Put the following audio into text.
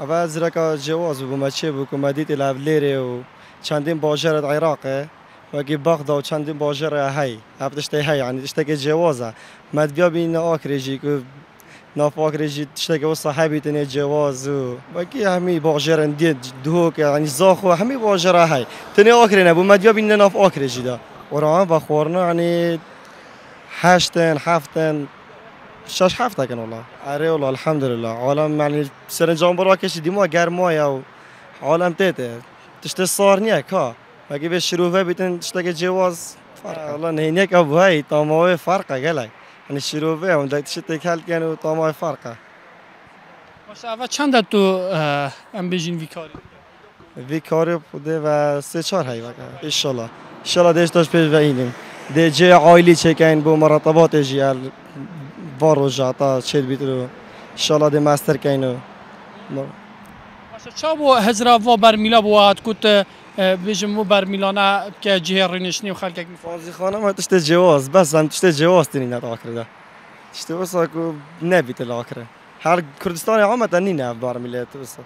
اول زرکا جواز بگم چه بگم مدیت لابلیره و چندین باجر عراقه و کی بغداد و چندین باجر هی هفتشته هی یعنی تشته که جوازه مد بیا بین آکریجی که ناف آکریجی تشته که صاحبی تنه جواز و کی همی باجر اندی دو که یعنی زاخو همی باجر هی تنه آکرینه بو مد بیا بین ناف آکریجی دا وراه با خورنا یعنی هشتن هفتن شش هفته کن والله آره والله الحمد لله عالم يعني سرنجام براكش ديما گرمای و عالم تيته تشت صار نيك ها باقي به شروفه بیتن تشت که جواز فرق والله نهینیک ابو هاي طاموه فرقه گلک يعني شروفه اون دای تشت کل کن و طاموه فرقه باشه اول چند تو ام بیجین ویکاری ویکاری بوده و سه چهار هی وقت ان شاء الله دیش داشت پیش بینیم دی جه عائلی چکین بو مرتبات جیال وارو جاتا چه بیترو ان شاء الله دی ماستر کینو باشه چا بو هزرا و برمیلا بوات کوت بیجم و برمیلانا که جهه رینشنی و خلک فازی خانم ما تشت جواز بس هم تشت جواز تنین آخر ده تشت واسه کو نبیت الآخره هر کردستان عامه تنین نه بار میلیت واسه